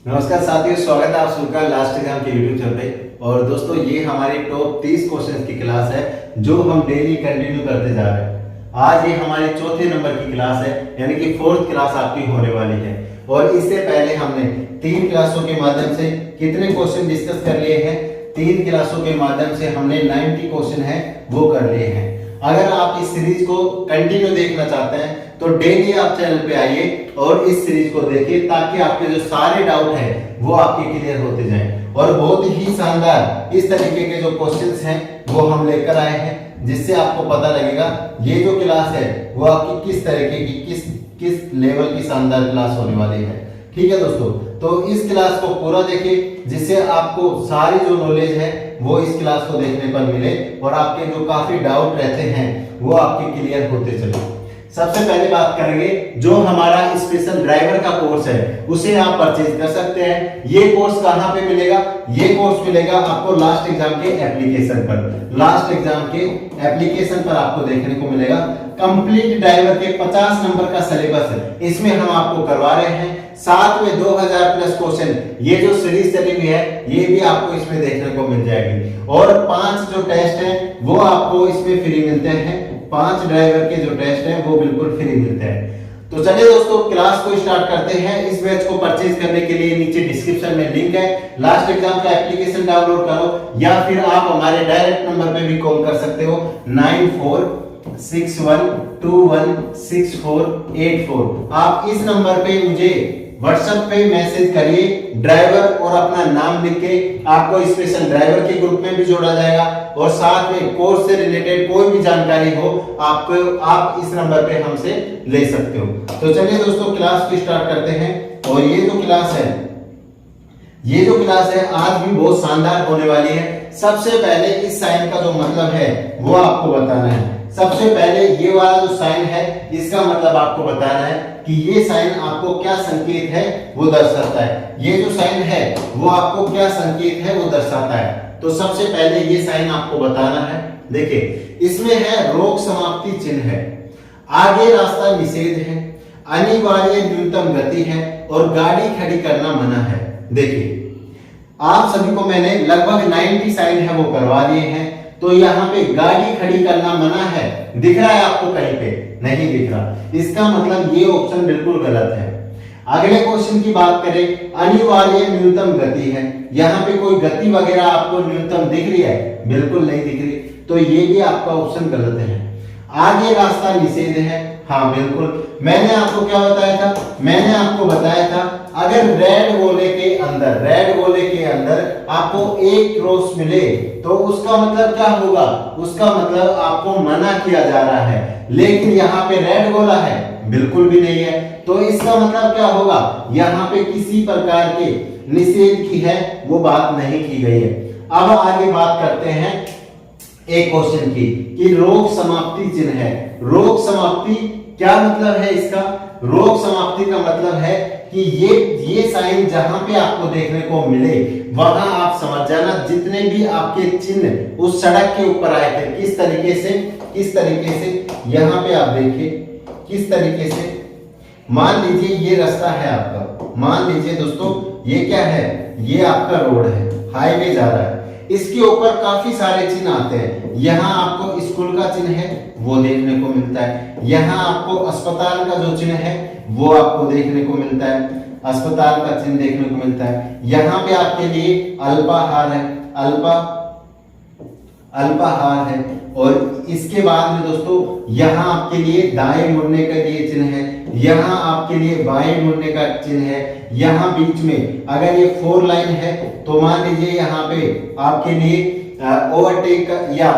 नमस्कार साथियों, स्वागत है आप सबका लास्ट एग्जाम के यूट्यूब चैनल पे। और दोस्तों, ये हमारी टॉप 30 क्वेश्चंस की क्लास है जो हम डेली कंटिन्यू करते जा रहे हैं। आज ये हमारे चौथे नंबर की क्लास है, यानी कि फोर्थ क्लास आपकी होने वाली है। और इससे पहले हमने 3 क्लासों के माध्यम से कितने क्वेश्चन डिस्कस कर लिए हैं? 3 क्लासों के माध्यम से हमने 90 क्वेश्चन है वो कर लिए हैं। अगर आप इस सीरीज को कंटिन्यू देखना चाहते हैं तो डेली आप चैनल पे आइए और इस सीरीज को देखिए, ताकि आपके जो सारे डाउट हैं वो आपके क्लियर होते जाएं। और बहुत ही शानदार इस तरीके के जो क्वेश्चंस हैं वो हम लेकर आए हैं, जिससे आपको पता लगेगा ये जो क्लास है वो आपकी किस तरीके की किस लेवल की शानदार क्लास होने वाली है। ठीक है दोस्तों, तो इस क्लास को पूरा देखिए, जिससे आपको सारी जो नॉलेज है वो इस क्लास को देखने पर मिले और आपके जो काफी डाउट रहते हैं वो आपके क्लियर होते चले। सबसे पहले बात करेंगे जो हमारा स्पेशल ड्राइवर का कोर्स है, उसे आप परचेज कर सकते हैं। ये कोर्स कहां पे मिलेगा? ये कोर्स मिलेगा आपको लास्ट एग्जाम के एप्लीकेशन पर। लास्ट एग्जाम के एप्लीकेशन पर आपको देखने को मिलेगा कंप्लीट ड्राइवर के 50 नंबर का सिलेबस है, इसमें हम आपको करवा रहे हैं। साथ में 2000 प्लस क्वेश्चन, ये जो सीरीज चली हुई है ये भी आपको इसमें देखने को मिल जाएगी। और 5 जो टेस्ट हैं वो आपको इसमें फ्री मिलते हैं। 5 ड्राइवर के जो टेस्ट हैं वो बिल्कुल फ्री मिलते हैं। तो चलिए दोस्तों, क्लास को स्टार्ट करते हैं। इस बैच को परचेज करने के लिए नीचे डिस्क्रिप्शन में लिंक है, लास्ट एग्जाम का एप्लीकेशन डाउनलोड करो, या फिर आप हमारे डायरेक्ट नंबर पे भी कॉल कर सकते हो 9461216484। आप इस नंबर पे मुझे व्हाट्सएप पे मैसेज करिए ड्राइवर और अपना नाम लिख के, आपको स्पेशल ड्राइवर के ग्रुप में भी जोड़ा जाएगा। और साथ में कोर्स से रिलेटेड कोई भी जानकारी हो आपको, आप इस नंबर पे हमसे ले सकते हो। तो चलिए दोस्तों, क्लास को स्टार्ट करते हैं। और ये जो क्लास है आज भी बहुत शानदार होने वाली है। सबसे पहले इस साइन का जो मतलब है वो आपको बताना है। सबसे पहले ये वाला जो साइन है इसका मतलब आपको बताना है कि ये साइन आपको क्या संकेत है वो दर्शाता है। ये जो साइन है वो आपको क्या संकेत है वो दर्शाता है। तो सबसे पहले ये साइन आपको बताना है। देखिए, इसमें है रोक समाप्ति चिन्ह है, आगे रास्ता निषेध है, अनिवार्य न्यूनतम गति है और गाड़ी खड़ी करना मना है। देखिए, आप सभी को मैंने लगभग 90 साइन है वो करवा दिए हैं। तो यहाँ पे गाड़ी खड़ी करना मना है दिख रहा है आपको? कहीं पे नहीं दिख रहा, इसका मतलब ये ऑप्शन बिल्कुल गलत है। अगले क्वेश्चन की बात करें, अनिवार्य न्यूनतम गति है, यहाँ पे कोई गति वगैरह आपको न्यूनतम दिख रही है? बिल्कुल नहीं दिख रही, तो ये भी आपका ऑप्शन गलत है। आगे रास्ता निषेध है, हाँ बिल्कुल। मैंने आपको क्या बताया था? मैंने आपको बताया था अगर रेड गोले के अंदर आपको एक क्रॉस मिले तो उसका मतलब क्या होगा? उसका मतलब आपको मना किया जा रहा है। लेकिन यहाँ पे रेड गोला है? बिल्कुल भी नहीं है। तो इसका मतलब क्या होगा? यहाँ पे किसी प्रकार के निषेध की है वो बात नहीं की गई है। अब आगे बात करते हैं एक क्वेश्चन की कि रोक समाप्ति चिन्ह है। रोक समाप्ति क्या मतलब है इसका? रोक समाप्ति का मतलब है कि ये साइन जहां पे आपको देखने को मिले वहां आप समझ जाना जितने भी आपके चिन्ह उस सड़क के ऊपर आए थे किस तरीके से यहाँ पे आप देखिए किस तरीके से। मान लीजिए ये रास्ता है आपका, मान लीजिए दोस्तों ये क्या है? ये आपका रोड है, हाईवे जा रहा है, इसके ऊपर काफी सारे चिन्ह आते हैं। यहाँ आपको स्कूल का चिन्ह है वो देखने को मिलता है, यहाँ आपको अस्पताल का जो चिन्ह है वो आपको देखने को मिलता है, अस्पताल का चिन्ह देखने को मिलता है। यहाँ पे आपके लिए अल्पाहार है, अल्पाहार है। और इसके बाद में दोस्तों यहाँ आपके लिए दाएं मुड़ने का ये चिन्ह है, यहाँ आपके लिए बाएं मुड़ने का चिन्ह है। यहाँ बीच में अगर ये 4 लाइन है तो मान लीजिए यहाँ पे आपके लिए ओवरटेक या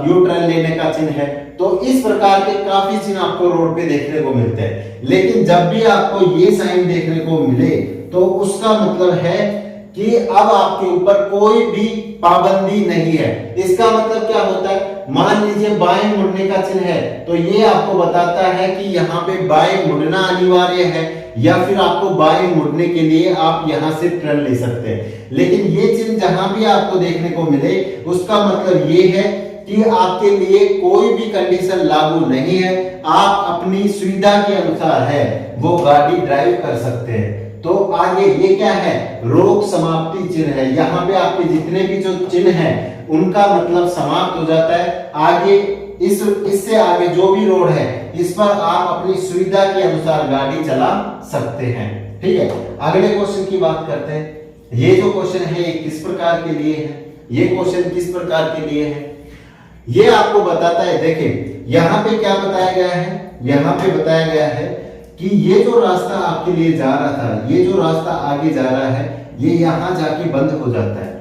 यू टर्न लेने का चिन्ह है। तो इस प्रकार के काफी चिन्ह आपको रोड पे देखने को मिलते हैं। लेकिन जब भी आपको ये साइन देखने को मिले तो उसका मतलब है कि अब आपके ऊपर कोई भी पाबंदी नहीं है। इसका मतलब क्या होता है? मान लीजिए बाएं मुड़ने का चिन्ह है तो ये आपको बताता है कि यहाँ पे बाएं मुड़ना अनिवार्य है, या फिर आपको बाएं मुड़ने के लिए आप यहाँ से टर्न ले सकते हैं। लेकिन ये चिन्ह जहां भी आपको देखने को मिले उसका मतलब ये है कि आपके लिए कोई भी कंडीशन लागू नहीं है, आप अपनी सुविधा के अनुसार है वो गाड़ी ड्राइव कर सकते हैं। तो आगे ये क्या है, रोग समाप्ति चिन्ह है। यहाँ पे आपके जितने भी जो चिन्ह हैं उनका मतलब समाप्त हो जाता है। आगे इससे आगे जो भी रोड है इस पर आप अपनी सुविधा के अनुसार गाड़ी चला सकते हैं। ठीक है, अगले क्वेश्चन की बात करते हैं। ये जो क्वेश्चन है ये किस प्रकार के लिए है, ये क्वेश्चन किस प्रकार के लिए है, ये आपको बताता है। देखिए यहाँ पे क्या बताया गया है, यहाँ पे बताया गया है कि ये जो रास्ता आपके लिए जा रहा था, ये जो रास्ता आगे जा रहा है, ये यहाँ जाके बंद हो जाता है।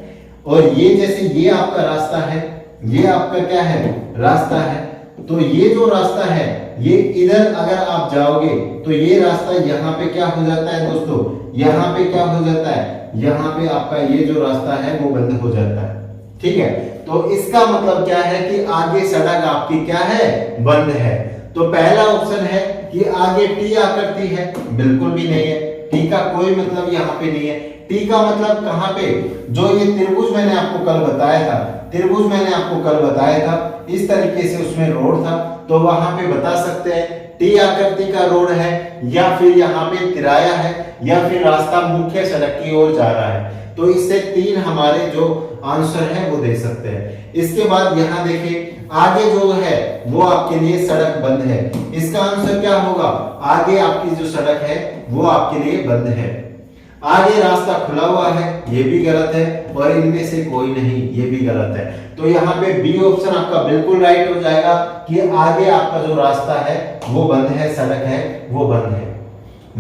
और ये जैसे ये आपका रास्ता है, ये आपका क्या है, रास्ता है। तो ये जो रास्ता है ये इधर अगर आप जाओगे तो ये रास्ता यहाँ पे क्या हो जाता है दोस्तों, यहाँ पे क्या हो जाता है, यहाँ पे आपका ये जो रास्ता है वो बंद हो जाता है। ठीक है, तो इसका मतलब क्या है कि आगे सड़क आपकी क्या है, बंद है। तो पहला ऑप्शन है कि आगे टी आकृति है, बिल्कुल भी नहीं है, टी का कोई मतलब यहाँ पे नहीं है। टी का मतलब कहाँ पे, जो ये त्रिभुज मैंने आपको कल बताया था, त्रिभुज मैंने आपको कल बताया था, इस तरीके से उसमें रोड था, तो वहां पे बता सकते हैं टी आकृति का रोड है, या फिर यहाँ पे किराया है, या फिर रास्ता मुख्य सड़क की ओर जा रहा है। तो इससे 3 हमारे जो आंसर है वो दे सकते हैं। इसके बाद यहाँ देखिए आगे जो है वो आपके लिए सड़क बंद है, इसका आंसर क्या होगा, आगे आपकी जो सड़क है वो आपके लिए बंद है। आगे रास्ता खुला हुआ है, ये भी गलत है, और इनमें से कोई नहीं, ये भी गलत है। तो यहाँ पे बी ऑप्शन आपका बिल्कुल राइट हो जाएगा कि आगे आपका जो रास्ता है वो बंद है, सड़क है वो बंद है।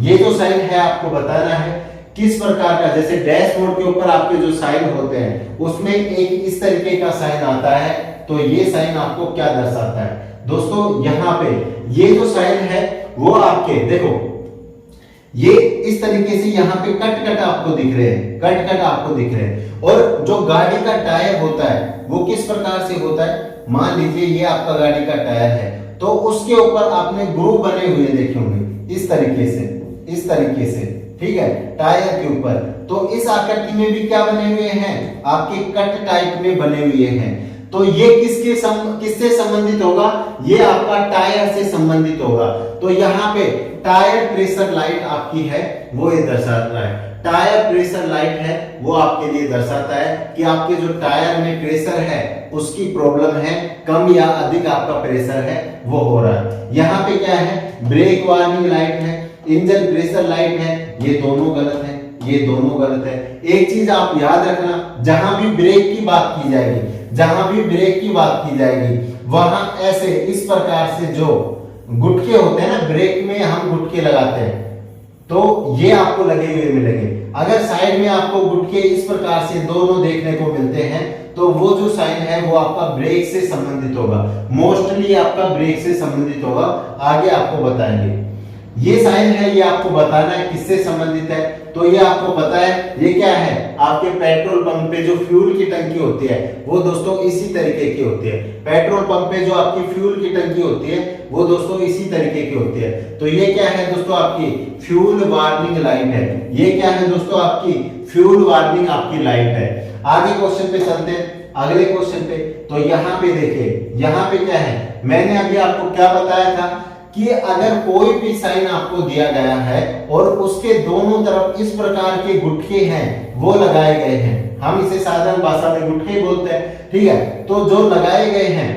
ये जो साइन है आपको बताना है किस प्रकार का, जैसे डैशबोर्ड के ऊपर आपके जो साइन होते हैं उसमें एक इस तरीके का साइन आता है, तो ये साइन आपको क्या दर्शाता है दोस्तों, यहाँ पे ये जो साइन है वो आपके देखो ये इस तरीके से यहाँ पे कट कट आपको दिख रहे हैं, कट कट आपको दिख रहे हैं। और जो गाड़ी का टायर होता है वो किस प्रकार से होता है, मान लीजिए ये आपका गाड़ी का टायर है, तो उसके ऊपर आपने ग्रूव बने हुए देखे होंगे इस तरीके से, इस तरीके से, ठीक है, टायर के ऊपर। तो इस आकृति में भी क्या बने हुए हैं, आपके कट टाइप में बने हुए हैं। तो ये किससे संबंधित होगा, ये आपका टायर से संबंधित होगा। तो यहाँ पे टायर प्रेशर लाइट आपकी है वो ये दर्शाता है, टायर प्रेशर लाइट है वो आपके लिए दर्शाता है कि आपके जो टायर में प्रेशर है उसकी प्रॉब्लम है, कम या अधिक आपका प्रेशर है वो हो रहा है। यहाँ पे क्या है, ब्रेक वार्निंग लाइट है, इंजन प्रेशर लाइट है, ये दोनों गलत है, ये दोनों गलत है। एक चीज आप याद रखना, जहां भी ब्रेक की बात की जाएगी, जहां भी ब्रेक की बात की जाएगी वहां ऐसे इस प्रकार से जो गुटके होते हैं ना, ब्रेक में हम गुटके लगाते हैं, तो ये आपको लगे हुए मिलेंगे। अगर साइड में आपको गुटके इस प्रकार से दोनों देखने को मिलते हैं तो वो जो साइन है वो आपका ब्रेक से संबंधित होगा, मोस्टली आपका ब्रेक से संबंधित होगा, आगे आपको बताएंगे। ये साइन है ये आपको बताना है किससे संबंधित है, तो ये आपको पता है ये क्या है, आपके पेट्रोल पंप पे जो फ्यूल की टंकी होती है वो दोस्तों इसी तरीके की होती है। पेट्रोल पंप पे जो आपकी फ्यूल की टंकी होती है वो दोस्तों इसी तरीके की होती है। तो ये क्या है दोस्तों, आपकी फ्यूल वार्निंग लाइट है। ये क्या है दोस्तों, आपकी फ्यूल वार्निंग आपकी लाइट है। आगे क्वेश्चन पे चलते हैं, अगले क्वेश्चन पे। तो यहाँ पे देखिए, यहाँ पे क्या है, मैंने अभी आपको क्या बताया था कि अगर कोई भी साइन आपको दिया गया है और उसके दोनों तरफ इस प्रकार के गुटके हैं वो लगाए गए हैं, हम इसे साधारण भाषा में गुटके बोलते हैं, ठीक है। तो जो लगाए गए हैं,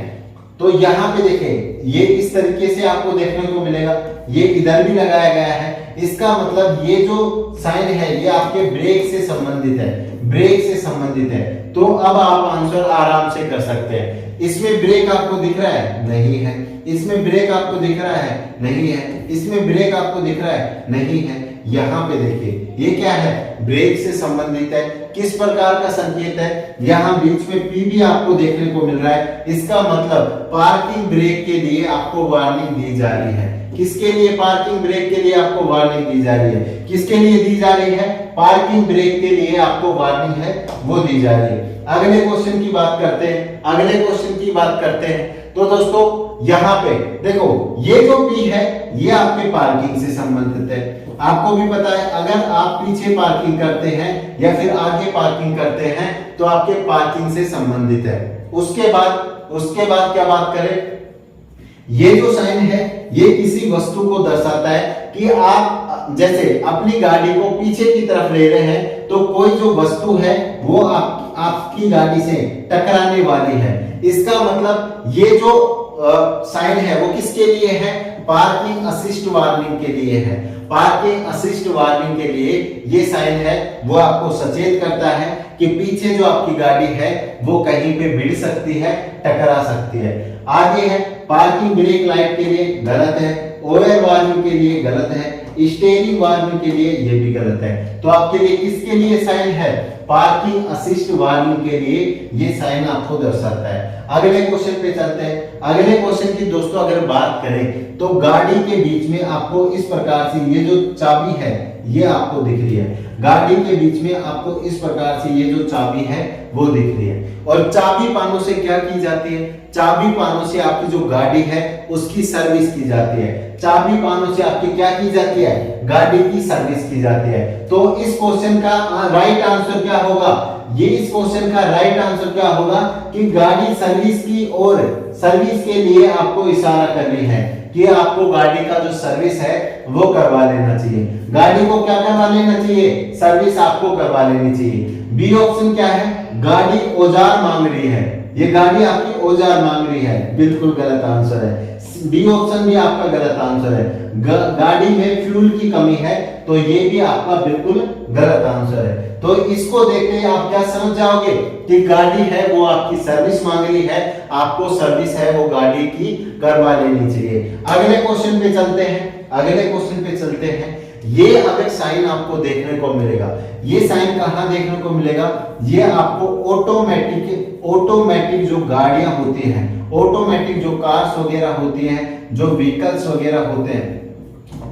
तो यहाँ पे देखें ये इस तरीके से आपको देखने को मिलेगा, ये इधर भी लगाया गया है। इसका मतलब ये जो साइन है ये आपके ब्रेक से संबंधित है, ब्रेक से संबंधित है। तो अब आप आंसर आराम से कर सकते हैं। इसमें ब्रेक आपको दिख रहा है, नहीं है। इसमें ब्रेक आपको दिख रहा है, नहीं है। इसमें ब्रेक आपको दिख रहा है, नहीं है। यहाँ पे देखिए ये क्या है, ब्रेक से संबंधित है। किस प्रकार का संकेत है, यहाँ बीच में पी भी आपको देखने को मिल रहा है। इसका मतलब पार्किंग ब्रेक के लिए आपको वार्निंग दी जा रही है। किसके लिए, पार्किंग ब्रेक के लिए आपको वार्निंग दी जा रही है। किसके लिए दी जा रही है, पार्किंग ब्रेक के लिए आपको वार्निंग है वो दी जा रही है। अगले क्वेश्चन की बात करते हैं, अगले क्वेश्चन की बात करते हैं। तो दोस्तों यहाँ पे देखो ये जो पी है ये आपके पार्किंग से संबंधित है। आपको भी पता है अगर आप पीछे पार्किंग करते हैं या फिर आगे पार्किंग करते हैं तो आपके पार्किंग से संबंधित है। उसके बाद क्या बात करें, ये जो साइन है ये किसी वस्तु को दर्शाता है कि आप जैसे अपनी गाड़ी को पीछे की तरफ ले रहे हैं तो कोई जो वस्तु है वो आपकी गाड़ी से टकराने वाली है। इसका मतलब ये जो साइन है वो किसके लिए है? पार्किंग असिस्ट वार्निंग के लिए है। पार्किंग असिस्ट वार्निंग के लिए ये साइन है वो आपको सचेत करता है कि पीछे जो आपकी गाड़ी है वो कहीं पे भिड़ सकती है, टकरा सकती है। आगे है पार्किंग ब्रेक लाइट के लिए गलत है, ओवर वार्निंग के लिए गलत है, स्टीयरिंग वार्निंग के लिए ये भी गलत है। तो आपके लिए किसके लिए साइन है? पार्किंग असिस्ट वार्निंग के लिए ये साइन आपको दर्शाता है। अगले क्वेश्चन पे चलते हैं। अगले क्वेश्चन की दोस्तों अगर बात करें तो गाड़ी के बीच में आपको इस प्रकार से ये जो चाबी है ये आपको दिख रही है। गाड़ी के बीच में आपको इस प्रकार से ये जो चाबी है वो दिख रही है। और चाबी पानों से क्या की जाती है? चाबी पानों से आपकी जो गाड़ी है उसकी सर्विस की जाती है। चाबी पानों से आपकी क्या की जाती है? गाड़ी की सर्विस की जाती है। तो इस क्वेश्चन का राइट आंसर क्या होगा? ये इस क्वेश्चन का राइट आंसर क्या होगा कि गाड़ी सर्विस की और सर्विस के लिए आपको इशारा कर रही है कि आपको गाड़ी का जो सर्विस है वो करवा लेना चाहिए। गाड़ी को क्या करवा लेना चाहिए? सर्विस आपको करवा लेनी चाहिए। बी ऑप्शन क्या है? गाड़ी औजार मांग रही है। ये गाड़ी आपकी औजार मांग रही है, बिल्कुल गलत आंसर है। डी ऑप्शन भी आपका गलत आंसर है। गाड़ी में फ्यूल की कमी है, तो ये भी आपका बिल्कुल गलत आंसर है। तो इसको देख के आप क्या समझ जाओगे कि गाड़ी है वो आपकी सर्विस मांग रही है, आपको सर्विस है वो गाड़ी की करवा लेनी चाहिए। अगले क्वेश्चन पे चलते हैं। अगले क्वेश्चन पे चलते हैं। ये अगर साइन आपको देखने को मिलेगा, ये साइन कहां देखने को मिलेगा? ये आपको ऑटोमेटिक जो गाड़ियां होती हैं, ऑटोमेटिक जो कार्स वगैरह होती हैं, जो व्हीकल्स वगैरह होते हैं,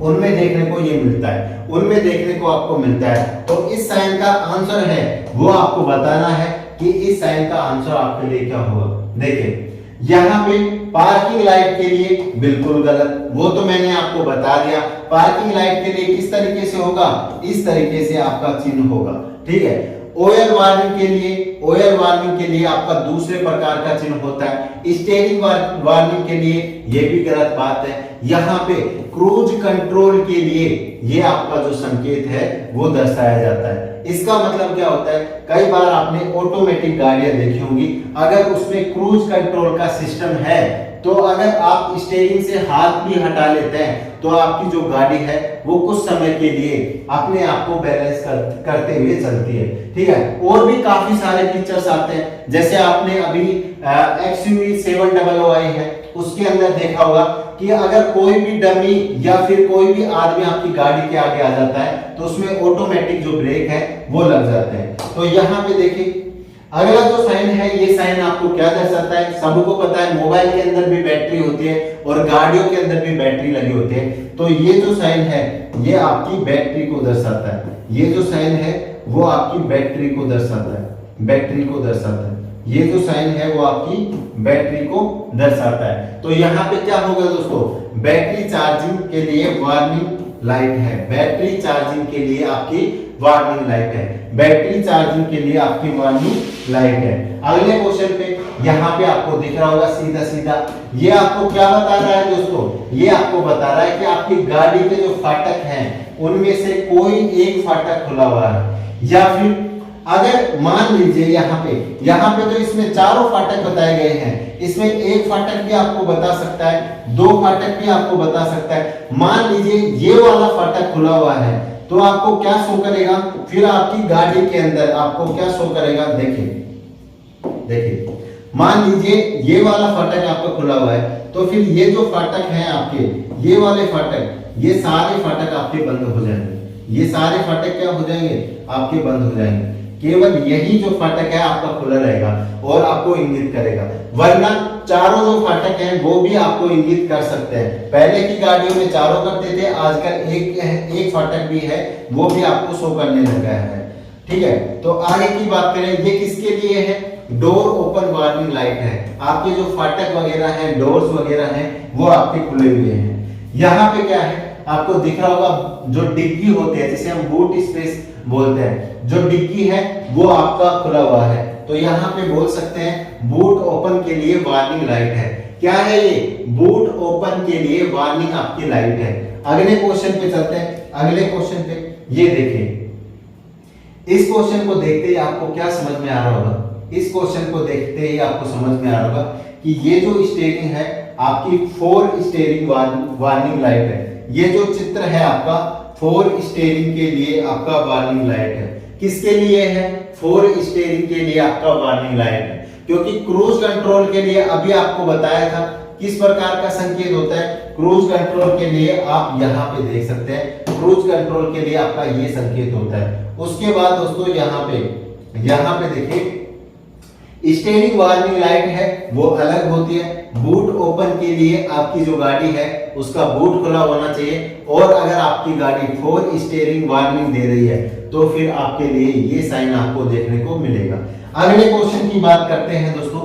उनमें देखने को ये मिलता है, उनमें देखने को आपको मिलता है। तो इस साइन का आंसर है वो आपको बताना है कि इस साइन का आंसर आपके लिए क्या होगा। देखिए यहाँ पे पार्किंग लाइट के लिए बिल्कुल गलत, वो तो मैंने आपको बता दिया। पार्किंग लाइट के लिए किस तरीके से होगा? इस तरीके से आपका चिन्ह होगा, ठीक है। ऑयल वार्निंग के लिए आपका दूसरे प्रकार का चिन्ह होता है। स्टीयरिंग वार्निंग के लिए ये भी गलत बात है। यहाँ पे क्रूज कंट्रोल के लिए ये आपका जो संकेत है वो दर्शाया जाता है। इसका मतलब क्या होता है? कई बार आपने ऑटोमेटिक गाड़ियां देखी होंगी, अगर उसमें क्रूज कंट्रोल का सिस्टम है तो अगर आप स्टीयरिंग से हाथ भी हटा लेते हैं तो आपकी जो गाड़ी है वो कुछ समय के लिए अपने आप को बैलेंस करते हुए चलती है, ठीक है। और भी काफी सारे फीचर्स आते हैं, जैसे आपने अभी XUV 700 आई है, उसके अंदर देखा होगा कि अगर कोई भी डमी या फिर कोई भी आदमी आपकी गाड़ी के आगे आ जाता है तो उसमें ऑटोमेटिक जो ब्रेक है वो लग जाते हैं। तो यहाँ पे देखिए अगला जो साइन है, ये साइन आपको क्या दर्शाता है? सबको पता है मोबाइल के अंदर भी बैटरी होती है और गाड़ियों के अंदर भी बैटरी लगी होती है। तो ये जो साइन है ये आपकी बैटरी को दर्शाता है। ये जो साइन है वो आपकी बैटरी को दर्शाता है, बैटरी को दर्शाता है। ये जो साइन है वो आपकी बैटरी को दर्शाता है। तो यहाँ पे क्या होगा दोस्तों? बैटरी चार्जिंग के लिए वार्निंग लाइट है। बैटरी चार्जिंग के लिए आपकी वार्निंग लाइट है। बैटरी चार्जिंग के लिए आपकी वार्निंग लाइट है। अगले क्वेश्चन पे यहाँ पे आपको दिख रहा होगा सीधा सीधा, ये आपको क्या बता रहा है दोस्तों? ये आपको बता रहा है कि आपकी गाड़ी के जो फाटक हैं उनमें से कोई एक फाटक खुला हुआ है, या फिर अगर मान लीजिए यहाँ पे तो इसमें चारों फाटक बताए गए हैं, इसमें एक फाटक भी आपको बता सकता है, दो फाटक भी आपको बता सकता है। मान लीजिए ये वाला फाटक खुला हुआ है तो आपको क्या शो करेगा? फिर आपकी गाड़ी के अंदर आपको क्या शो करेगा? देखिए मान लीजिए ये वाला फाटक आपका खुला हुआ है तो फिर ये जो फाटक है आपके, ये वाले फाटक, ये सारे फाटक आपके बंद हो जाएंगे। ये सारे फाटक क्या हो जाएंगे? आपके बंद हो जाएंगे। केवल यही जो फाटक है आपका खुला रहेगा और आपको इंगित करेगा, वरना चारों जो फाटक हैं वो भी आपको इंगित कर सकते हैं। पहले की गाड़ियों में चारों करते थे, आजकल एक फाटक भी है वो भी आपको शो करने लगा है, ठीक है। तो आगे की बात करें, ये किसके लिए है? डोर ओपन वार्निंग लाइट है। आपके जो फाटक वगैरह हैं, डोर्स वगैरह हैं वो आपके खुले हुए हैं। यहाँ पे क्या है आपको दिख रहा होगा, जो डिग्गी होते हैं जिसे हम बूट स्पेस बोलते हैं, जो डिग्गी है वो आपका खुला हुआ है। तो यहाँ पे बोल सकते हैं बूट ओपन के लिए वार्निंग लाइट है। क्या है ये? बूट ओपन के लिए वार्निंग आपकी लाइट है। अगले क्वेश्चन पे चलते हैं। अगले क्वेश्चन पे ये देखिए, इस क्वेश्चन को देखते ही आपको क्या समझ में आ रहा होगा, इस क्वेश्चन को देखते ही आपको समझ में आ रहा होगा कि ये जो स्टीयरिंग है आपकी 4 स्टीयरिंग वार्निंग लाइट है। ये जो चित्र है आपका 4 स्टीयरिंग के लिए आपका वार्निंग लाइट है। किसके लिए है? 4 स्टीयरिंग के लिए आपका वार्निंग लाइट है, क्योंकि क्रूज कंट्रोल के लिए अभी आपको बताया था किस प्रकार का संकेत होता है। क्रूज कंट्रोल के लिए आप यहाँ पे देख सकते हैं, क्रूज कंट्रोल के लिए आपका ये संकेत होता है। उसके बाद दोस्तों यहाँ पे देखिए स्टीयरिंग वार्निंग लाइट है वो अलग होती है। बूट ओपन के लिए आपकी जो गाड़ी है उसका बूट खुला होना चाहिए, और अगर आपकी गाड़ी 4 स्टीयरिंग वार्निंग दे रही है तो फिर आपके लिए ये साइन आपको देखने को मिलेगा। अगले क्वेश्चन की बात करते हैं दोस्तों,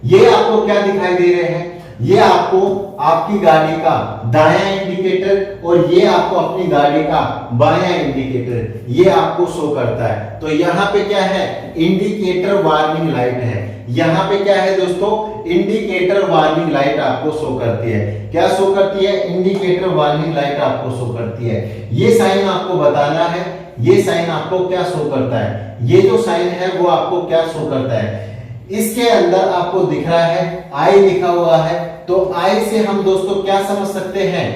ये आपको क्या दिखाई दे रहे हैं? ये आपको आपकी गाड़ी का दायां इंडिकेटर और ये आपको अपनी गाड़ी का बायां इंडिकेटर ये आपको शो करता है। तो यहाँ पे क्या है? इंडिकेटर वार्निंग लाइट है। यहाँ पे क्या है दोस्तों? इंडिकेटर वार्निंग लाइट आपको शो करती है। क्या शो करती है? इंडिकेटर वार्निंग लाइट आपको शो करती है। ये साइन आपको बताना है, ये साइन आपको क्या शो करता है, ये जो साइन है वो आपको क्या शो करता है। इसके अंदर आपको दिख रहा है आई लिखा हुआ है, तो आई से हम दोस्तों क्या समझ सकते हैं?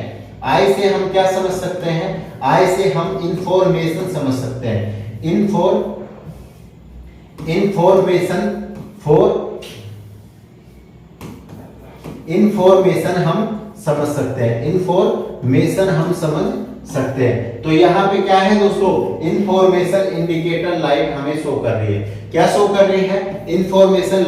आई से हम क्या समझ सकते हैं? आई से हम इंफॉर्मेशन समझ सकते हैं। इंफॉर्मेशन हम समझ सकते हैं। इंफॉर्मेशन हम समझ सकते हैं। तो यहाँ पे क्या है दोस्तों? इंफॉर्मेशन इंडिकेटर लाइट हमें शो कर रही है। क्या शो कर रही है? इंफॉर्मेशन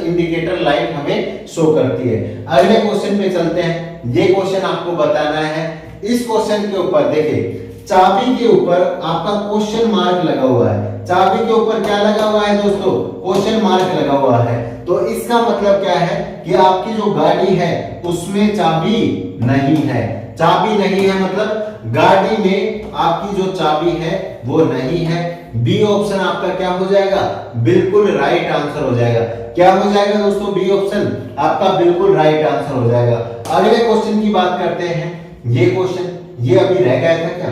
इंडिकेटर लाइट हमें शो करती है। अगले क्वेश्चन पे चलते हैं। ये क्वेश्चन आपको बताना है। इस क्वेश्चन के ऊपर देखिए, चाबी के ऊपर आपका क्वेश्चन मार्क लगा हुआ है। चाबी के ऊपर क्या लगा हुआ है दोस्तों? क्वेश्चन मार्क लगा हुआ है। तो इसका मतलब क्या है कि आपकी जो गाड़ी है उसमें चाबी नहीं है। चाबी नहीं है मतलब गाड़ी में आपकी जो चाबी है वो नहीं है। बी ऑप्शन आपका क्या हो जाएगा? बिल्कुल राइट आंसर हो जाएगा। क्या हो जाएगा दोस्तों? बी ऑप्शन आपका बिल्कुल राइट आंसर हो जाएगा। अगले क्वेश्चन की बात करते हैं। ये क्वेश्चन ये अभी रह गया था क्या?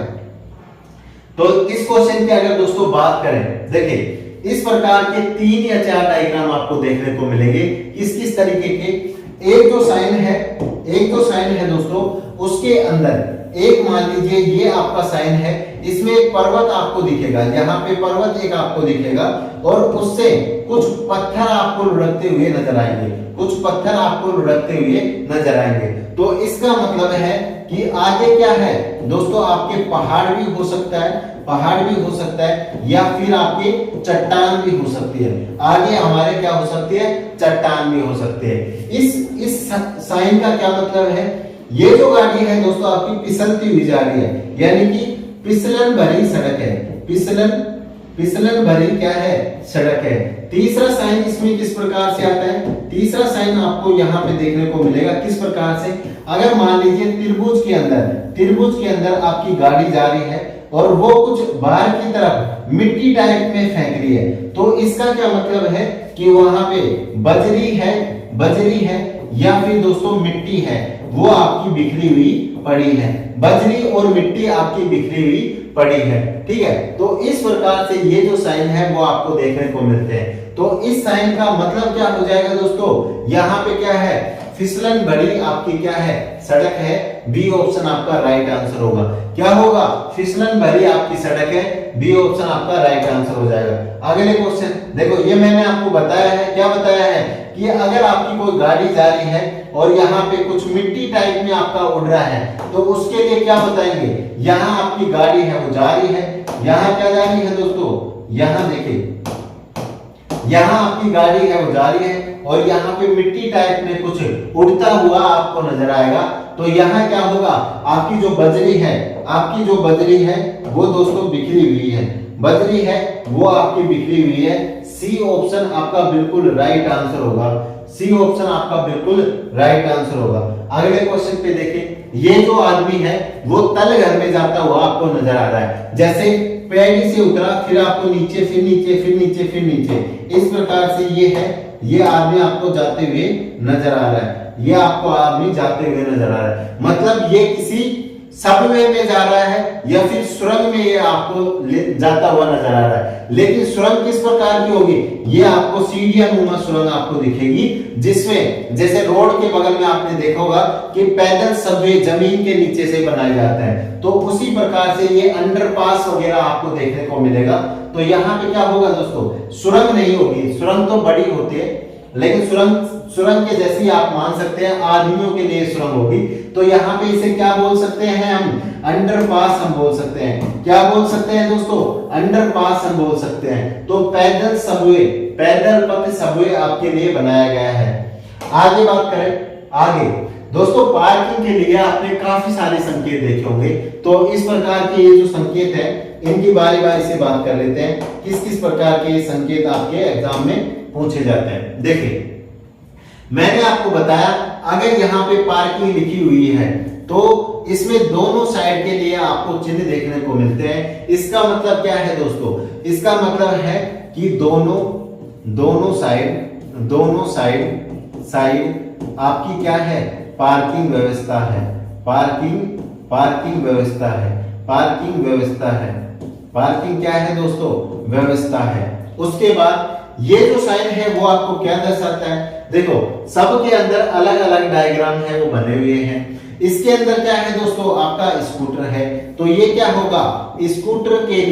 तो इस क्वेश्चन की अगर दोस्तों बात करें, देखिए इस प्रकार के 3 या 4 डायग्राम आपको देखने को मिलेंगे। किस तरीके के? एक जो साइन है दोस्तों, उसके अंदर एक मान लीजिए ये आपका साइन है, इसमें एक पर्वत आपको दिखेगा, यहाँ पे पर्वत एक आपको दिखेगा, और उससे कुछ पत्थर आपको लुढ़कते हुए नजर आएंगे, तो इसका मतलब है कि आगे क्या है दोस्तों? आपके पहाड़ भी हो सकता है, या फिर आपकी चट्टान भी हो सकती है। आगे हमारे क्या हो सकती है? चट्टान भी हो सकती है। इस साइन का क्या मतलब है? ये जो गाड़ी है दोस्तों आपकी फिसलती हुई जा रही है, यानी कि फिसलन भरी सड़क है। फिसलन भरी क्या है? सड़क है। तीसरा साइन इसमें किस प्रकार से आता है? तीसरा साइन आपको यहाँ पे देखने को मिलेगा किस प्रकार से? अगर मान लीजिए त्रिभुज के अंदर आपकी गाड़ी जा रही है और वो कुछ बाहर की तरफ मिट्टी टाइप में फेंक रही है, तो इसका क्या मतलब है कि वहां पे बजरी है या फिर दोस्तों मिट्टी है, वो आपकी बिखरी हुई पड़ी है। बजरी और मिट्टी आपकी बिखरी हुई पड़ी है। ठीक है, तो इस प्रकार से ये जो साइन है वो आपको देखने को मिलते हैं। तो इस साइन का मतलब क्या हो जाएगा दोस्तों? यहाँ पे क्या है? फिसलन भरी आपकी क्या है? सड़क है। बी ऑप्शन आपका राइट आंसर होगा। क्या होगा? फिसलन भरी आपकी सड़क है, बी ऑप्शन आपका राइट आंसर हो जाएगा। अगले क्वेश्चन देखो, ये मैंने आपको बताया है, क्या बताया है कि अगर आपकी कोई गाड़ी जा रही है और यहाँ पे कुछ मिट्टी टाइप में आपका उड़ रहा है, तो उसके लिए क्या बताएंगे? यहाँ आपकी गाड़ी है वो जा रही है, यहाँ क्या जा रही है दोस्तों? यहाँ देखिए, यहाँ आपकी गाड़ी है वो जा रही है और यहाँ पे मिट्टी टाइप में कुछ उड़ता हुआ आपको नजर आएगा, तो यहाँ क्या होगा? आपकी जो बजरी है वो दोस्तों बिखरी हुई है, बजरी है वो आपकी बिखरी हुई है। सी ऑप्शन आपका बिल्कुल राइट आंसर होगा। सी ऑप्शन आपका बिल्कुल राइट आंसर होगा। अगले क्वेश्चन पे देखिए, ये जो आदमी है वो तल घर में जाता हुआ आपको नजर आ रहा है। जैसे पैड़ी से उतरा, फिर आपको नीचे, फिर नीचे, फिर नीचे, फिर नीचे, इस प्रकार से ये है, ये आदमी आपको जाते हुए नजर आ रहा है, ये आपको आदमी जाते हुए नजर आ रहा है। मतलब ये किसी सबवे में जा रहा है या फिर सुरंग में ये आपको जाता हुआ नजर आ रहा है। लेकिन सुरंग किस प्रकार की होगी, ये आपको सीढ़ियां नुमा सुरंग आपको दिखेगी, जिसमें जैसे रोड के बगल में आपने देखा होगा कि पैदल सबवे जमीन के नीचे से बनाया जाता है, तो उसी प्रकार से ये अंडरपास वगैरह आपको देखने को मिलेगा। तो यहाँ पे क्या होगा दोस्तों, सुरंग नहीं होगी, सुरंग तो बड़ी होती है, लेकिन सुरंग के जैसी आप मान सकते हैं आदमियों के लिए सुरंग होगी। तो यहाँ पे इसे क्या बोल सकते हैं हम, अंडरपास हम बोल सकते हैं। क्या बोल सकते हैं दोस्तों, अंडरपास हम बोल सकते हैं। तो पैदल सबवे, पैदल पथ सबवे आपके लिए बनाया गया है। आगे बात करें, आगे दोस्तों पार्किंग के लिए आपने काफी सारे संकेत देखे होंगे, तो इस प्रकार के ये जो संकेत है इनकी बारी बारी से बात कर लेते हैं, किस किस प्रकार के संकेत आपके एग्जाम में पूछे जाते हैं। देखिए मैंने आपको बताया अगर यहाँ पे पार्किंग लिखी हुई है तो इसमें दोनों साइड के लिए आपको चिन्ह देखने को मिलते हैं। इसका मतलब क्या है दोस्तों, इसका मतलब है कि दोनों साइड आपकी क्या है, पार्किंग व्यवस्था है, पार्किंग व्यवस्था है, पार्किंग व्यवस्था है, पार्किंग क्या है दोस्तों, व्यवस्था है। उसके बाद ये जो साइन है वो आपको क्या दर्शाता है, देखो सबके अंदर अलग अलग डायग्राम है वो बने हुए हैं। इसके अंदर क्या है दोस्तों, आपका स्कूटर है, तो ये क्या होगा, स्कूटर के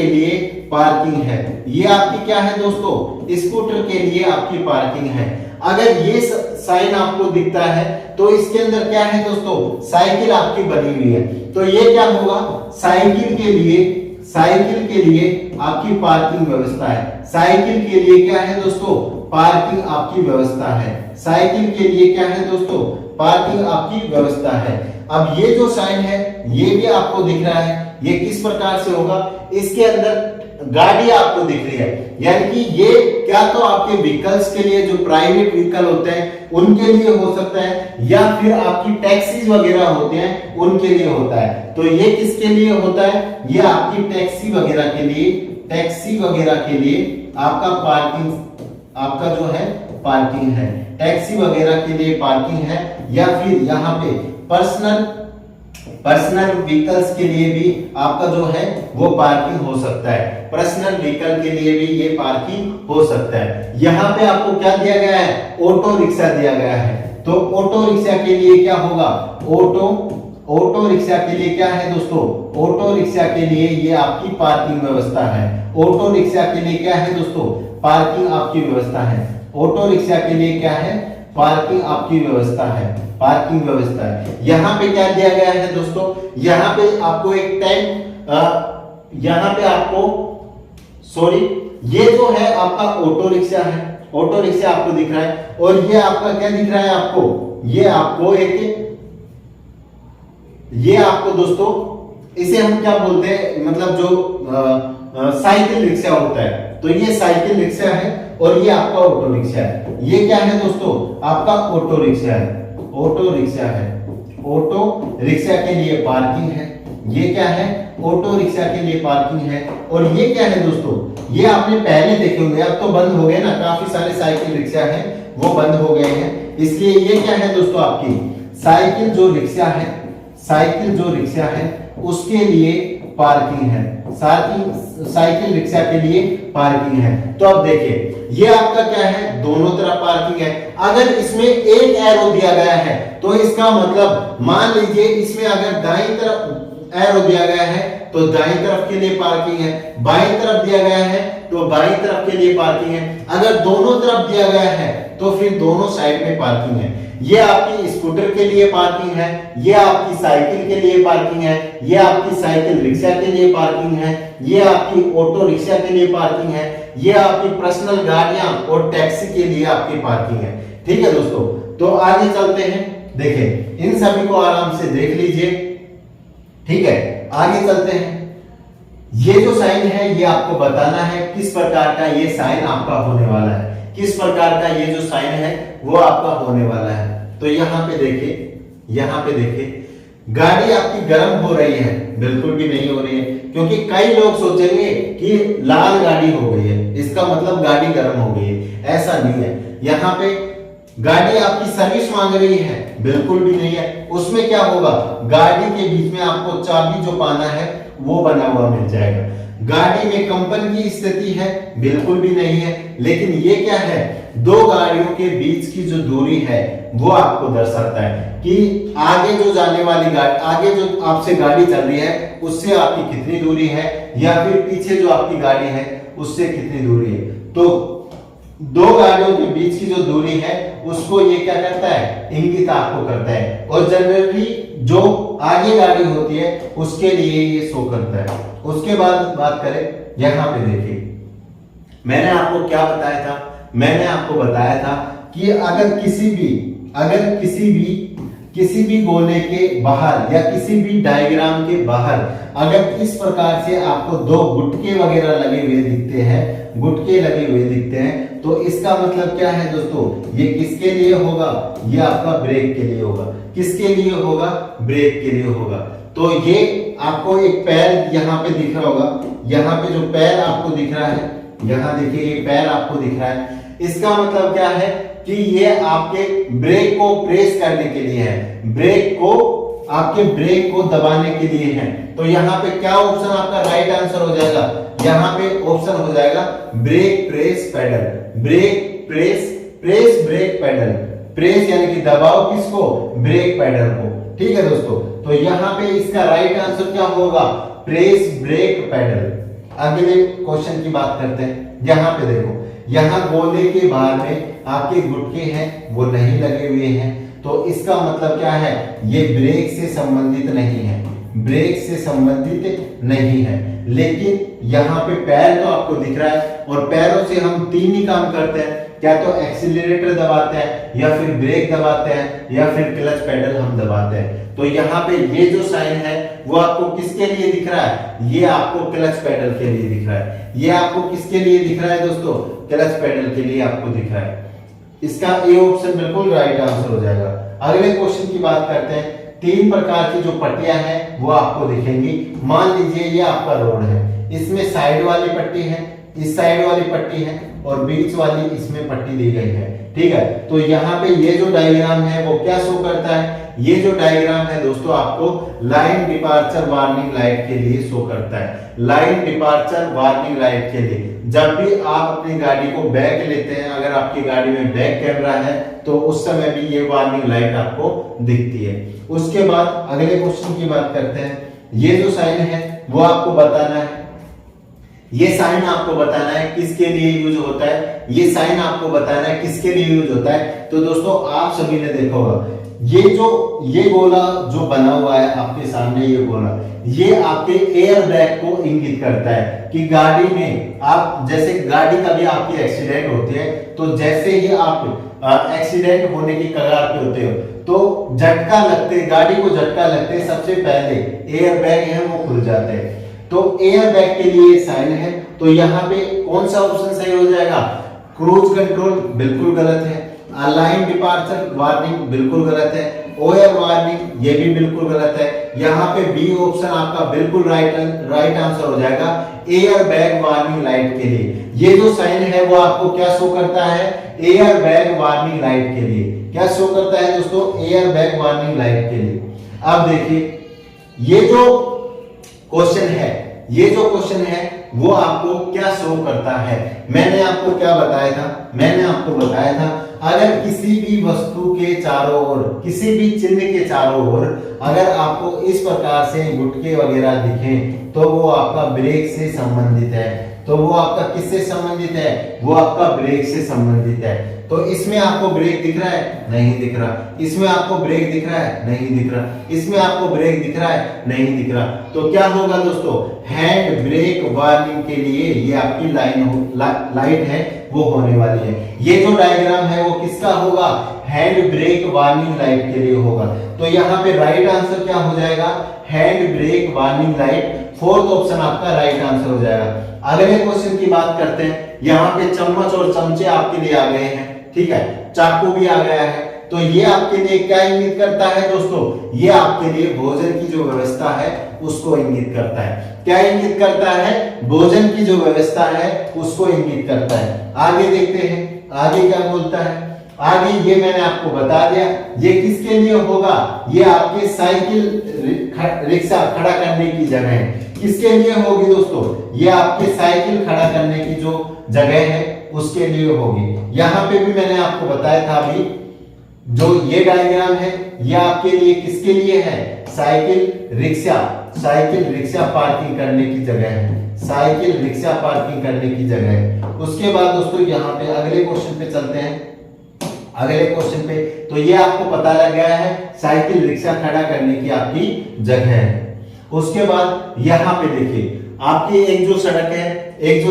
लिए पार्किंग है। ये आपकी क्या है दोस्तों, स्कूटर के लिए आपकी पार्किंग है। अगर ये साइन आपको दिखता है तो इसके अंदर क्या है दोस्तों, साइकिल आपकी बनी हुई है, तो ये क्या होगा, साइकिल के लिए आपकी पार्किंग व्यवस्था है। साइकिल के लिए क्या है दोस्तों, पार्किंग आपकी व्यवस्था है। साइकिल के लिए क्या है दोस्तों, पार्किंग आपकी व्यवस्था है। अब ये जो साइन है ये भी आपको दिख रहा है, ये किस प्रकार से होगा, इसके अंदर गाड़ी आपको दिख रही है, यानी कि ये क्या तो आपके व्हीकल्स के लिए, जो प्राइवेट व्हीकल होते हैं उनके लिए हो सकता है, या फिर आपकी टैक्सीज वगैरह होते हैं उनके लिए होता है। तो ये किसके लिए होता है, ये आपकी टैक्सी वगैरह के लिए आपका पार्किंग, आपका जो है पार्किंग है, टैक्सी वगैरह के लिए पार्किंग है, या फिर यहाँ पे पर्सनल व्हीकल्स के लिए भी आपका जो है वो पार्किंग हो सकता है। पर्सनल व्हीकल के लिए भी ये पार्किंग हो सकता है। यहाँ पे आपको क्या दिया गया है, ऑटो रिक्शा दिया गया है, तो ऑटो रिक्शा के लिए क्या होगा, ऑटो रिक्शा के लिए क्या है दोस्तों, ऑटो रिक्शा के लिए ये आपकी पार्किंग व्यवस्था है। ऑटो रिक्शा के लिए क्या है दोस्तों, पार्किंग आपकी व्यवस्था है। ऑटो रिक्शा के लिए क्या है, पार्किंग आपकी व्यवस्था है, पार्किंग व्यवस्था है। यहाँ पे क्या दिया गया है दोस्तों, यहाँ पे आपको एक टाइम, यहाँ पे आपको ये जो है आपका ऑटो रिक्शा है, ऑटो रिक्शा आपको दिख रहा है, और ये आपका क्या दिख रहा है आपको, ये आपको दोस्तों इसे हम क्या बोलते हैं, मतलब जो साइकिल रिक्शा होता है, तो ये साइकिल रिक्शा है और ये आपका ऑटो रिक्शा है। ये क्या है दोस्तों, आपका ऑटो रिक्शा है, ऑटो रिक्शा है। ऑटो रिक्शा के लिए पार्किंग है, ये क्या है, ऑटो रिक्शा के लिए पार्किंग है। और ये क्या है दोस्तों, ये आपने पहले देखे होंगे, अब तो बंद हो गए ना, काफी सारे साइकिल रिक्शा हैं वो बंद हो गए हैं, इसलिए ये क्या है दोस्तों, आपकी साइकिल जो रिक्शा है उसके लिए पार्किंग है, साइकिल रिक्शा के लिए पार्किंग है। तो अब देखिए ये आपका क्या है, दोनों तरफ पार्किंग है। अगर इसमें एक एरो दिया गया है तो इसका मतलब, मान लीजिए इसमें अगर दाईं तरफ एरो दिया गया है तो दाईं तरफ के लिए पार्किंग है, बाईं तरफ दिया गया है तो बाईं तरफ के लिए पार्किंग है। अगर दोनों तरफ दिया गया है तो फिर दोनों साइड में पार्किंग है। ये आपकी स्कूटर के लिए पार्किंग है, ये आपकी साइकिल के लिए पार्किंग है, ये आपकी साइकिल रिक्शा के लिए पार्किंग है, ये आपकी ऑटो रिक्शा के लिए पार्किंग है, ये आपकी पर्सनल गाड़ियां और टैक्सी के लिए आपकी पार्किंग है। ठीक है दोस्तों, तो आगे चलते हैं, देखें इन सभी को आराम से देख लीजिए। ठीक है, आगे चलते हैं। ये जो साइन है ये आपको बताना है किस प्रकार का ये साइन आपका होने वाला है, किस प्रकार का ये जो साइन है वो आपका होने वाला है। तो यहाँ पे देखिए गाड़ी आपकी गर्म हो रही है, बिल्कुल भी नहीं हो रही है, क्योंकि कई लोग सोचेंगे कि लाल गाड़ी हो गई है, इसका मतलब गाड़ी गर्म हो गई है, ऐसा नहीं है। यहाँ पे गाड़ी आपकी सर्विस मांग रही है, बिल्कुल भी नहीं है। उसमें क्या होगा, गाड़ी के बीच में आपको चाबी जो पाना है वो बना हुआ मिल जाएगा। गाड़ी में कंपन की स्थिति है, बिल्कुल भी नहीं है। लेकिन ये क्या है, दो गाड़ियों के बीच की जो दूरी है वो आपको दर्शाता है कि आगे जो जाने वाली गाड़ी, आगे जो आपसे गाड़ी चल रही है उससे आपकी कितनी दूरी है, या फिर पीछे जो आपकी गाड़ी है उससे कितनी दूरी है। तो दो गाड़ियों के बीच की जो दूरी है उसको ये क्या करता है, इंगित आपको करता है। और जनरली जो आगे गाड़ी होती है उसके लिए ये शो करता है। उसके बाद बात करें, यहां पे देखिए मैंने आपको क्या बताया था, मैंने आपको बताया था कि अगर किसी भी गोले के बाहर या किसी भी डायग्राम के बाहर अगर इस प्रकार से आपको दो गुटके वगैरह लगे हुए दिखते हैं, गुटके लगे हुए दिखते हैं, तो इसका मतलब क्या है दोस्तों, ये किसके लिए होगा, ये आपका ब्रेक के लिए होगा। किसके लिए होगा, ब्रेक के लिए होगा। तो ये आपको एक पैर यहाँ पे दिख रहा होगा, यहाँ पे जो पैर आपको दिख रहा है, यहाँ देखिए ये पैर आपको दिख रहा है। इसका मतलब क्या है कि ये आपके ब्रेक को प्रेस करने के लिए है, आपके ब्रेक को दबाने के लिए है। तो यहाँ पे क्या ऑप्शन आपका राइट आंसर हो जाएगा, यहाँ पे ऑप्शन हो जाएगा break press pedal. Break press brake pedal, press यानी कि दबाओ किसको, ब्रेक पेडल को। ठीक है दोस्तों, तो यहाँ पे इसका राइट आंसर क्या होगा, प्रेस ब्रेक पेडल। अगले क्वेश्चन की बात करते हैं। यहाँ पे देखो, यहाँ गोले के बाहर में आपके गुटके हैं वो नहीं लगे हुए हैं, तो इसका मतलब क्या है, ये ब्रेक से संबंधित नहीं है, ब्रेक से संबंधित नहीं है। लेकिन यहाँ पे पैर तो आपको दिख रहा है, और पैरों से हम तीन ही काम करते हैं, क्या तो एक्सीलरेटर दबाते हैं, या फिर ब्रेक दबाते हैं, या फिर क्लच पेडल हम दबाते हैं। तो यहाँ पे ये जो साइन है वो आपको किसके लिए दिख रहा है, ये आपको क्लच पेडल के लिए दिख रहा है। ये आपको किसके लिए दिख रहा है दोस्तों, क्लच पेडल के लिए आपको दिख रहा है। इसका ए ऑप्शन बिल्कुल राइट आंसर हो जाएगा। अगले क्वेश्चन की बात करते हैं। तीन प्रकार की जो पट्टियां हैं वो आपको दिखेंगी। मान लीजिए ये आपका रोड है, इसमें साइड वाली पट्टी है, इस साइड वाली पट्टी है, और बीच वाली इसमें पट्टी दी गई है। ठीक है, तो यहाँ पे ये जो डायग्राम है वो क्या शो करता है, ये जो डायग्राम है दोस्तों आपको लाइन डिपार्चर वार्निंग लाइट के लिए शो करता है। लाइन डिपार्चर वार्निंग लाइट के लिए जब भी आप अपनी गाड़ी को बैक लेते हैं, अगर आपकी गाड़ी में बैक कैमरा है तो उस समय भी ये वार्निंग लाइट आपको दिखती है। उसके बाद अगले क्वेश्चन की बात करते हैं। ये जो साइन है वो आपको बताना है, ये साइन आपको बताना है किसके लिए यूज होता है, ये साइन आपको बताना है किसके लिए यूज होता है। तो दोस्तों आप सभी ने देखा होगा, ये गोला जो बना हुआ है आपके सामने, ये गोला ये आपके एयर बैग को इंगित करता है कि गाड़ी में आप, जैसे गाड़ी कभी आपकी एक्सीडेंट होती है, तो जैसे ही आप एक्सीडेंट होने की कगार पे होते हो तो झटका लगते, गाड़ी को झटका लगते सबसे पहले एयर बैग है वो खुल जाते हैं। तो एयर बैग के लिए साइन है, तो यहाँ पे कौन सा ऑप्शन सही हो जाएगा, क्रूज कंट्रोल बिल्कुल गलत है, लाइन डिपार्चर वार्निंग बिल्कुल गलत है, ओयर वार्निंग ये भी बिल्कुल गलत है। यहाँ पे बी ऑप्शन आपका बिल्कुल राइट आंसर हो जाएगा, एयर बैग वार्निंग लाइट के लिए। ये जो साइन है वो आपको क्या शो करता है, एयर बैग वार्निंग लाइट के लिए। क्या शो करता है दोस्तों, एयर बैग वार्निंग लाइट के लिए। अब देखिए ये जो क्वेश्चन है वो आपको क्या शो करता है। मैंने आपको क्या बताया था, मैंने आपको बताया था अगर किसी भी वस्तु के चारों ओर, किसी भी चिन्ह के चारों ओर अगर आपको इस प्रकार से गुटके वगैरह दिखें तो वो आपका ब्रेक से संबंधित है। तो वो आपका किससे संबंधित है, वो आपका ब्रेक से संबंधित है। तो इसमें आपको ब्रेक दिख रहा है, नहीं दिख रहा। इसमें आपको ब्रेक दिख रहा है, नहीं दिख रहा। इसमें आपको ब्रेक दिख रहा है, नहीं दिख रहा। तो क्या होगा दोस्तों, हैंड ब्रेक वार्निंग के लिए ये आपकी लाइट है वो होने वाली है। ये जो डायग्राम है वो किसका होगा, हैंड ब्रेक वार्निंग लाइट के लिए होगा। तो यहाँ पे राइट आंसर क्या हो जाएगा, hand brake warning light. Fourth option आपका राइट आंसर हो जाएगा। अगले क्वेश्चन की बात करते हैं। यहाँ पे चम्मच और चमचे आपके लिए आ गए हैं, ठीक है, चाकू भी आ गया है। तो ये आपके लिए क्या इंगित करता है दोस्तों, ये आपके लिए भोजन की जो व्यवस्था है उसको इंगित करता है। क्या इंगित करता है, भोजन की जो व्यवस्था है उसको इंगित करता है। आगे देखते हैं आगे क्या बोलता है। आगे ये मैंने आपको बता दिया, ये किसके लिए होगा, ये आपके साइकिल रिक्शा खड़ा करने की जगह है। किसके लिए होगी दोस्तों, ये आपके साइकिल खड़ा करने की जो जगह है उसके लिए होगी। यहाँ पे भी मैंने आपको बताया था अभी, जो ये डायग्राम है ये आपके लिए किसके लिए है, साइकिल रिक्शा पार्किंग करने की जगह है, साइकिल रिक्शा पार्किंग करने की जगह है। उसके बाद दोस्तों यहाँ पे अगले क्वेश्चन पे चलते हैं। अगले क्वेश्चन पे तो ये आपको पता लग गया है, साइकिल रिक्शा खड़ा करने की आपकी जगह है। उसके बाद यहाँ पे देखिए, आपकी एक जो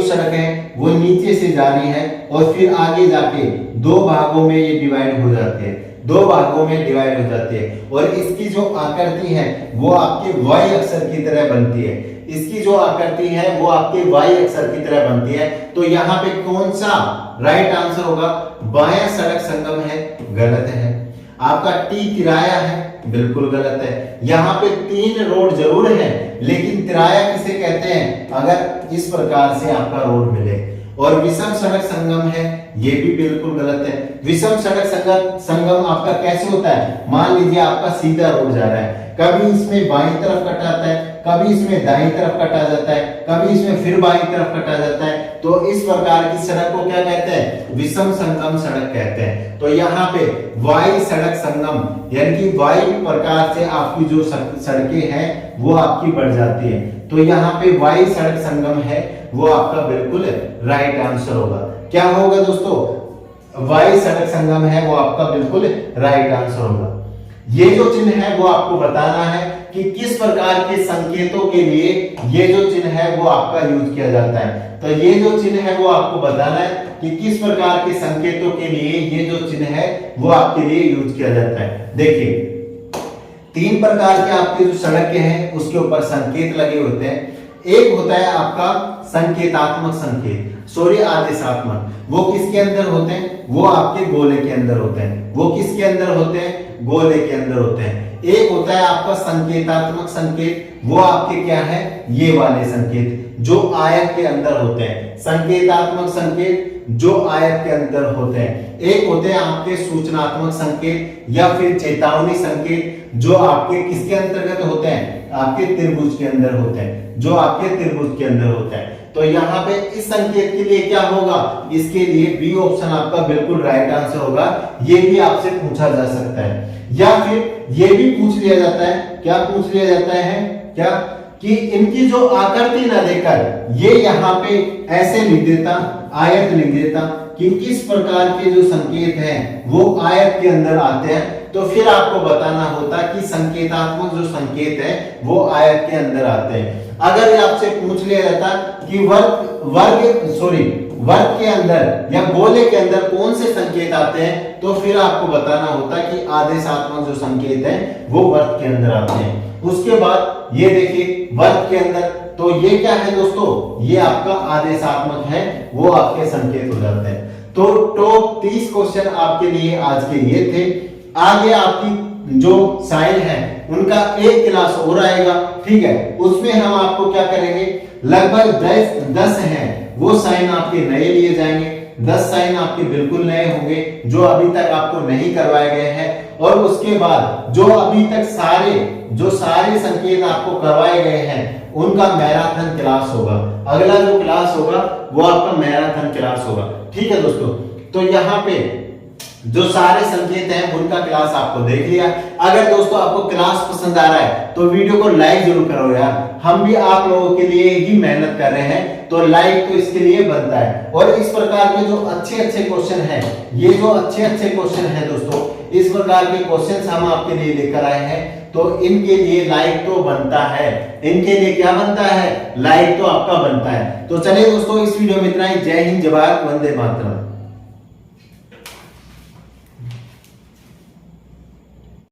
सड़क है वो नीचे से जा रही है और फिर आगे जाके दो भागों में ये डिवाइड हो जाते हैं, दो भागों में डिवाइड हो जाती है। और इसकी जो आकृति है वो आपके वाई अक्षर की तरह बनती है, इसकी जो आकृति है वो आपके वाई अक्षर की तरह बनती है। तो यहाँ पे कौन सा राइट आंसर होगा, बायां सड़क संगम है, गलत है। आपका टी तिराया है, बिल्कुल गलत है। यहाँ पे 3 रोड जरूर है, लेकिन तिराया किसे कहते हैं, अगर इस प्रकार से आपका रोड मिले। और विषम सड़क संगम है, ये भी बिल्कुल गलत है। विषम सड़क संगम आपका कैसे होता है, मान लीजिए आपका सीधा रोड जा रहा है, कभी इसमें बाईं तरफ कट आता है, कभी इसमें दाईं तरफ कटा जाता है, कभी इसमें फिर बाईं तरफ कटा जाता है। तो इस प्रकार की सड़क को क्या कहते हैं, विषम संगम सड़क कहते हैं। तो यहाँ पे वाई सड़क संगम, यानी कि वाई प्रकार से आपकी जो सड़कें हैं वो आपकी बढ़ जाती है। तो यहाँ पे वाई सड़क संगम है, वो आपका बिल्कुल राइट आंसर होगा। क्या होगा दोस्तों, वाई सड़क संगम है, वो आपका बिल्कुल राइट आंसर होगा। ये जो चिन्ह है वो आपको बताना है कि किस प्रकार के संकेतों के लिए ये जो चिन्ह है वो आपका यूज किया जाता है। तो ये जो चिन्ह है वो आपको बताना है कि किस प्रकार के संकेतों के लिए ये जो चिन्ह है वो आपके लिए यूज किया जाता है। देखिए, 3 प्रकार के आपके जो सड़कें हैं उसके ऊपर संकेत लगे होते हैं। एक होता है आपका संकेतात्मक संकेत, आदेशात्मक। वो किसके अंदर होते हैं, वो आपके गोले के अंदर होते हैं। वो किसके अंदर होते हैं, गोले के अंदर होते हैं। एक होता है आपका संकेतात्मक संकेत, वो आपके क्या है, ये वाले संकेत जो आयत के अंदर होते हैं। संकेतात्मक संकेत जो आयत के अंदर होते हैं। एक होते हैं आपके सूचनात्मक संकेत या फिर चेतावनी संकेत, जो आपके किसके अंतर्गत होते हैं, आपके त्रिभुज के अंदर होते हैं, जो आपके त्रिभुज के अंदर होते हैं। तो यहाँ पे इस संकेत के लिए क्या होगा, इसके लिए बी ऑप्शन आपका बिल्कुल राइट आंसर होगा। ये भी आपसे पूछा जा सकता है, या फिर ये भी पूछ लिया जाता है, क्या पूछ लिया जाता है, क्या कि इनकी जो आकृति ना देकर ये यहाँ पे ऐसे लिख देता, आयत लिख देता कि किस प्रकार के जो संकेत हैं वो आयत के अंदर आते हैं। तो फिर आपको बताना होता कि संकेतात्मक जो संकेत है वो आयत के अंदर आते हैं। अगर आपसे पूछ लिया जाता कि वर्ग के अंदर या गोले के अंदर कौन से संकेत आते हैं, तो फिर आपको बताना होता कि आदेशात्मक जो संकेत हैं वो वर्ग के अंदर आते हैं। उसके बाद ये देखिए वर्ग के अंदर, तो ये क्या है दोस्तों, ये आपका आदेशात्मक है, वो आपके संकेत हो जाते हैं। तो टॉप 30 क्वेश्चन आपके लिए आज के ये थे। आगे आपकी जो साइन है उनका एक क्लास और आएगा, ठीक है, उसमें हम आपको क्या करेंगे, लगभग 10 हैं वो साइन आपके नए लिए जाएंगे। 10 साइन आपके बिल्कुल नए होंगे जो अभी तक आपको नहीं करवाए गए हैं। और उसके बाद जो अभी तक सारे संकेत आपको करवाए गए हैं उनका मैराथन क्लास होगा। अगला जो क्लास होगा वो आपका मैराथन क्लास होगा, ठीक है दोस्तों। तो यहाँ पे जो सारे संकेत हैं उनका क्लास आपको देख लिया। अगर दोस्तों आपको क्लास पसंद आ रहा है तो वीडियो को लाइक जरूर करो यार, हम भी आप लोगों के लिए ही मेहनत कर रहे हैं, तो लाइक तो इसके लिए बनता है। और इस प्रकार के जो अच्छे क्वेश्चन हैं, ये जो अच्छे क्वेश्चन हैं दोस्तों, इस प्रकार के क्वेश्चन हम आपके लिए लेकर आए हैं, तो इनके लिए लाइक तो बनता है। इनके लिए क्या बनता है, लाइक तो आपका बनता है। तो चलिए दोस्तों, इस वीडियो में इतना ही। जय हिंद, जय भारत, वंदे मातरम।